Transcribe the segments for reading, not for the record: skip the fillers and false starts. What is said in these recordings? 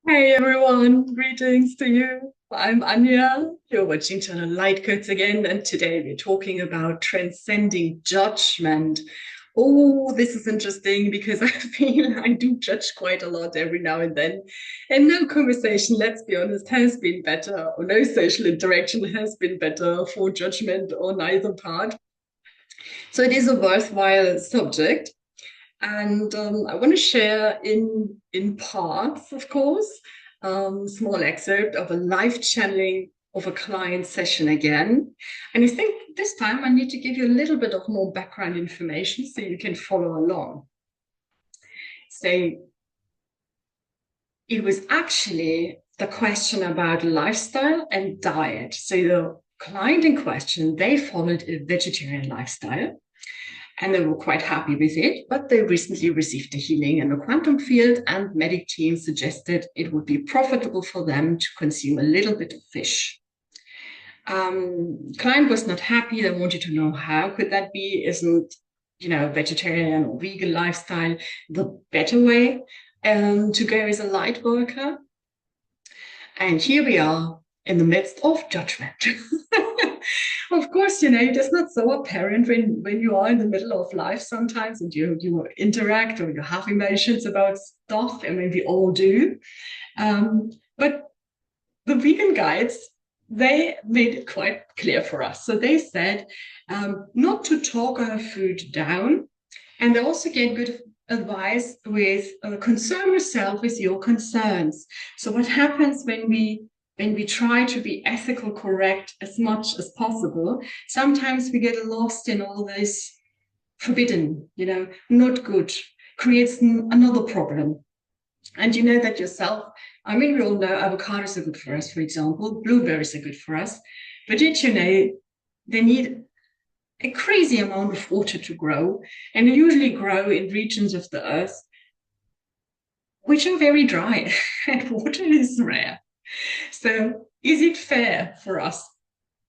Hey everyone, greetings to you. I'm Anya. You're watching Channel Light Codes again, and today we're talking about transcending judgment. Oh, this is interesting because I feel I do judge quite a lot every now and then. And no conversation, let's be honest, has been better, or no social interaction has been better for judgment on either part. So it is a worthwhile subject. And I want to share in parts, of course, small excerpt of a live channeling of a client session again. And I think this time I need to give you a little bit of more background information so you can follow along. So it was actually the question about lifestyle and diet. So the client in question, they followed a vegetarian lifestyle and they were quite happy with it, but they recently received a healing in the quantum field, and medic team suggested it would be profitable for them to consume a little bit of fish. Client was not happy. They wanted to know how could that be? Isn't vegetarian or vegan lifestyle the better way to go as a light worker? And here we are in the midst of judgment. Of course, it is not so apparent when you are in the middle of life sometimes and you interact or you have emotions about stuff, and maybe all do. But the vegan guides, they made it quite clear for us. So they said not to talk our food down. And they also gave good advice with concern yourself with your concerns. So what happens when we try to be ethical correct as much as possible, sometimes we get lost in all this forbidden, not good, creates another problem. And you know that yourself. I mean, we all know avocados are good for us, for example, blueberries are good for us. But did you know they need a crazy amount of water to grow, and they usually grow in regions of the earth which are very dry and water is rare. So is it fair for us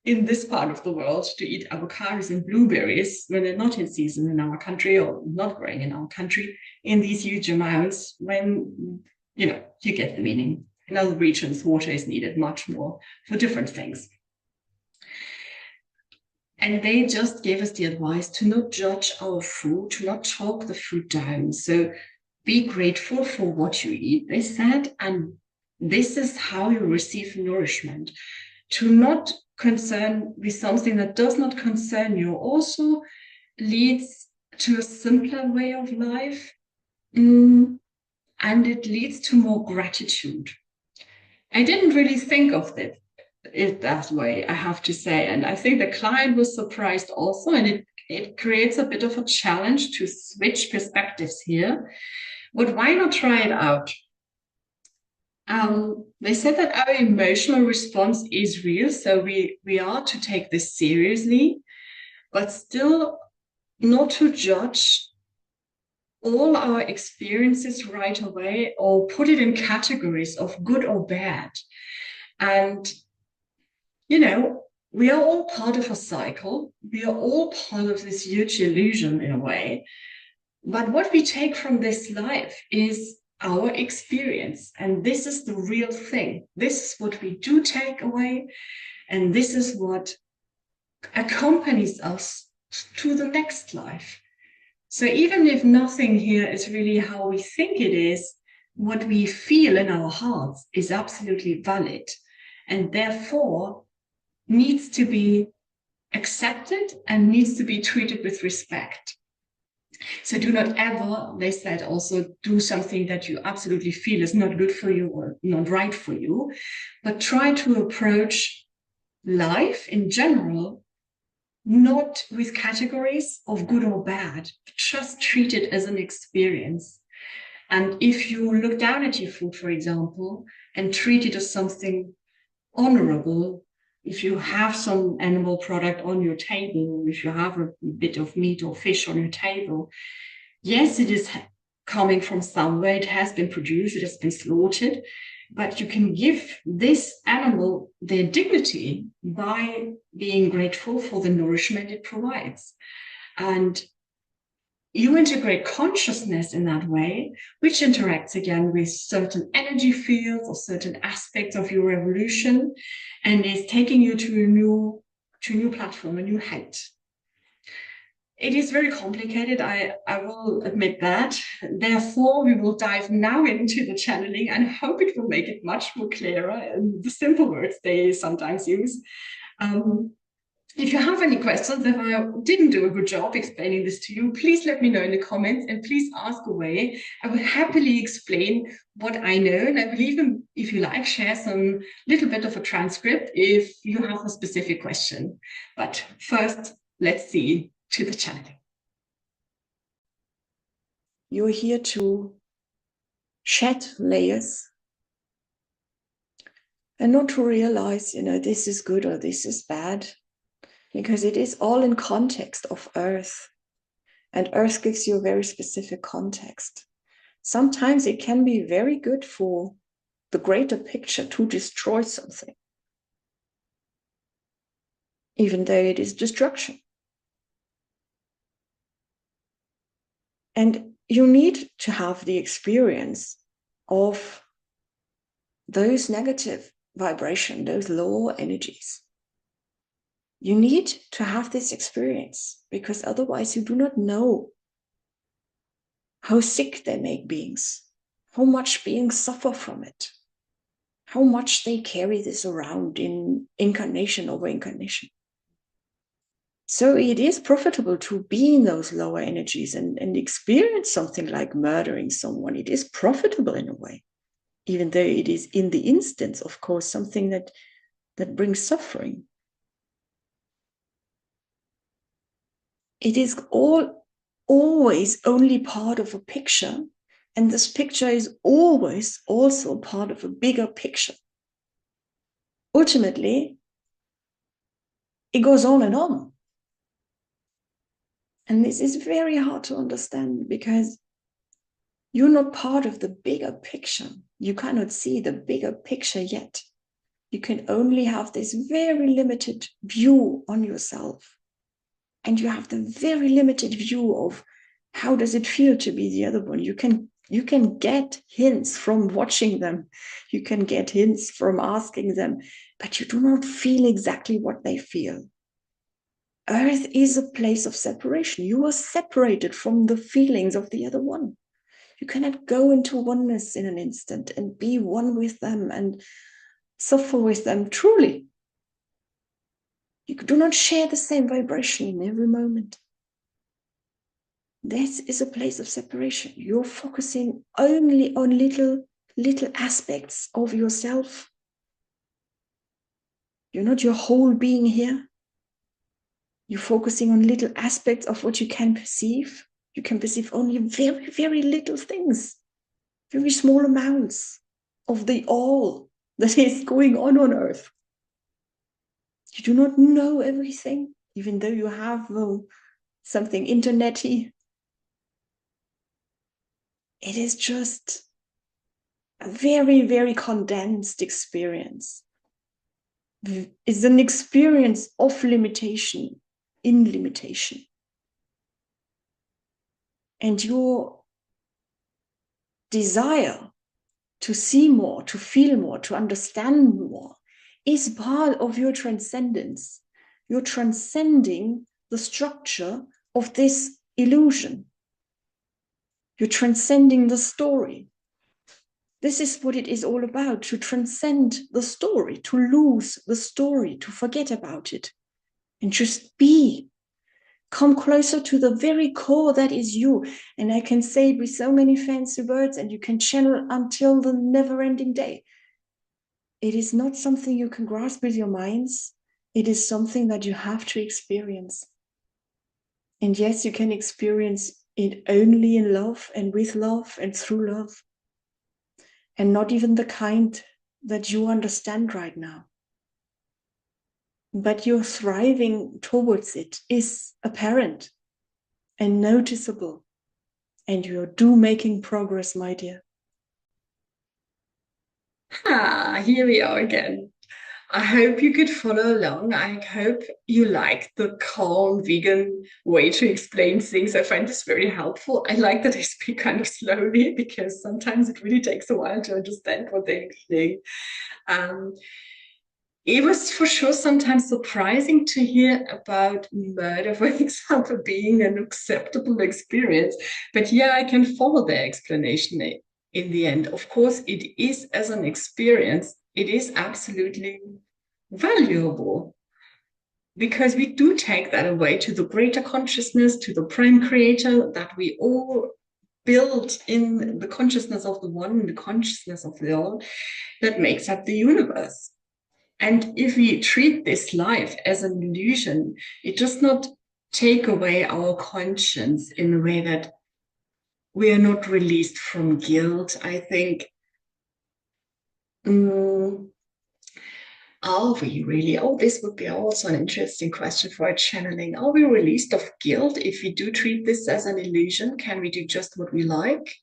in this part of the world to eat avocados and blueberries when they're not in season in our country or not growing in our country in these huge amounts when, you get the meaning. In other regions, water is needed much more for different things. And they just gave us the advice to not judge our food, to not talk the food down. So be grateful for what you eat, they said, and this is how you receive nourishment. To not concern with something that does not concern you also leads to a simpler way of life, and it leads to more gratitude. I didn't really think of it that way, I have to say. And I think the client was surprised also, and it creates a bit of a challenge to switch perspectives here. But why not try it out? They said that our emotional response is real, so we are to take this seriously, but still not to judge all our experiences right away or put it in categories of good or bad. And we are all part of a cycle. We are all part of this huge illusion in a way. But what we take from this life is our experience. And this is the real thing. This is what we do take away. And this is what accompanies us to the next life. So even if nothing here is really how we think it is, what we feel in our hearts is absolutely valid. And therefore, needs to be accepted and needs to be treated with respect. So do not ever, they said, also do something that you absolutely feel is not good for you or not right for you, but try to approach life in general, not with categories of good or bad, just treat it as an experience. And if you look down at your food, for example, and treat it as something honorable, if you have some animal product on your table, if you have a bit of meat or fish on your table, yes, it is coming from somewhere, it has been produced, it has been slaughtered, but you can give this animal their dignity by being grateful for the nourishment it provides. And you integrate consciousness in that way, which interacts again with certain energy fields or certain aspects of your evolution, and is taking you to a new platform, a new height. It is very complicated, I will admit that. Therefore, we will dive now into the channeling and hope it will make it much more clearer in the simple words they sometimes use. If you have any questions, if I didn't do a good job explaining this to you, please let me know in the comments and please ask away. I will happily explain what I know, and I will even, if you like, share some little bit of a transcript if you have a specific question. But first, let's see to the channeling. You're here to shed layers and not to realize, this is good or this is bad, because it is all in context of Earth. And Earth gives you a very specific context. Sometimes it can be very good for the greater picture to destroy something, even though it is destruction. And you need to have the experience of those negative vibration, those lower energies. You need to have this experience, because otherwise you do not know how sick they make beings, how much beings suffer from it, how much they carry this around in incarnation over incarnation. So it is profitable to be in those lower energies and experience something like murdering someone. It is profitable in a way, even though it is in the instance, of course, something that brings suffering. It is always only part of a picture, and this picture is always also part of a bigger picture. Ultimately, it goes on and on. And this is very hard to understand, because you're not part of the bigger picture. You cannot see the bigger picture yet. You can only have this very limited view on yourself. And you have the very limited view of how does it feel to be the other one. You can get hints from watching them. You can get hints from asking them, but you do not feel exactly what they feel. Earth is a place of separation. You are separated from the feelings of the other one. You cannot go into oneness in an instant and be one with them and suffer with them truly. You do not share the same vibration in every moment. This is a place of separation. You're focusing only on little aspects of yourself. You're not your whole being here. You're focusing on little aspects of what you can perceive. You can perceive only very, very little things, very small amounts of the all that is going on Earth. You do not know everything, even though you have something internet-y. It is just a very, very condensed experience. It's an experience of limitation in limitation. And your desire to see more, to feel more, to understand more is part of your transcendence. You're transcending the structure of this illusion. You're transcending the story. This is what it is all about, to transcend the story, to lose the story, to forget about it, and just be. Come closer to the very core that is you. And I can say it with so many fancy words, and you can channel until the never-ending day. It is not something you can grasp with your minds. It is something that you have to experience. And yes, you can experience it only in love and with love and through love. And not even the kind that you understand right now. But your thriving towards it is apparent and noticeable. And you do making progress, my dear. Here we are again. I hope you could follow along. I hope you like the calm vegan way to explain things. I find this very helpful. I like that I speak kind of slowly because sometimes it really takes a while to understand what they're meaning. Um, it was for sure sometimes surprising to hear about murder, for example, being an acceptable experience. But yeah, I can follow their explanation in the end. Of course, it is as an experience, it is absolutely valuable because we do take that away to the greater consciousness, to the prime creator that we all build in the consciousness of the one, the consciousness of the all that makes up the universe. And if we treat this life as an illusion, it does not take away our conscience in a way that we are not released from guilt. I think, um, are we really? Oh, this would be also an interesting question for a channeling. Are we released of guilt if we do treat this as an illusion? Can we do just what we like?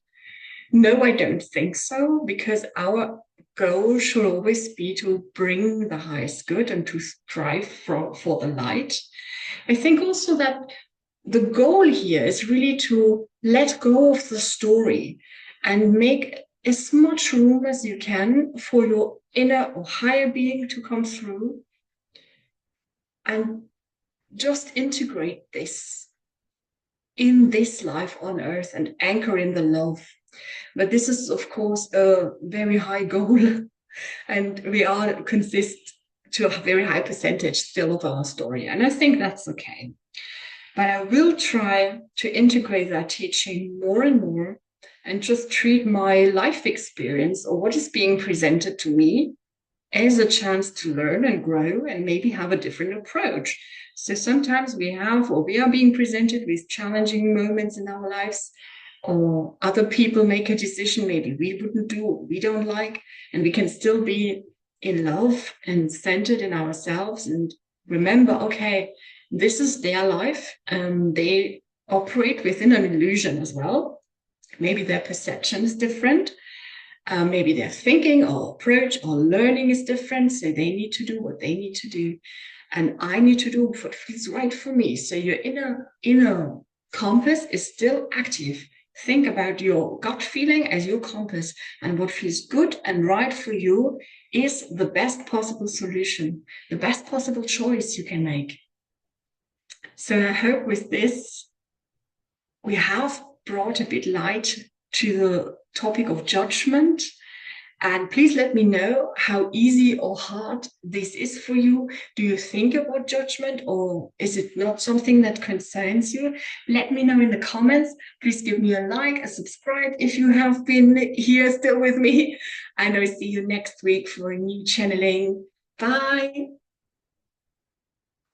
No, I don't think so, because our goal should always be to bring the highest good and to strive for the light. I think also that the goal here is really to let go of the story and make as much room as you can for your inner or higher being to come through and just integrate this in this life on earth and anchor in the love. But this is, of course, a very high goal, and we are consist to a very high percentage still of our story. And I think that's okay. But I will try to integrate that teaching more and more and just treat my life experience or what is being presented to me as a chance to learn and grow and maybe have a different approach. So sometimes we have or we are being presented with challenging moments in our lives, or other people make a decision maybe we wouldn't do or we don't like, and we can still be in love and centered in ourselves and remember, okay, this is their life. They operate within an illusion as well. Maybe their perception is different. Maybe their thinking or approach or learning is different. So they need to do what they need to do. And I need to do what feels right for me. So your inner compass is still active. Think about your gut feeling as your compass, and what feels good and right for you is the best possible solution, the best possible choice you can make. So I hope with this, we have brought a bit light to the topic of judgment. And please let me know how easy or hard this is for you. Do you think about judgment, or is it not something that concerns you? Let me know in the comments. Please give me a like, a subscribe if you have been here still with me. And I'll see you next week for a new channeling. Bye.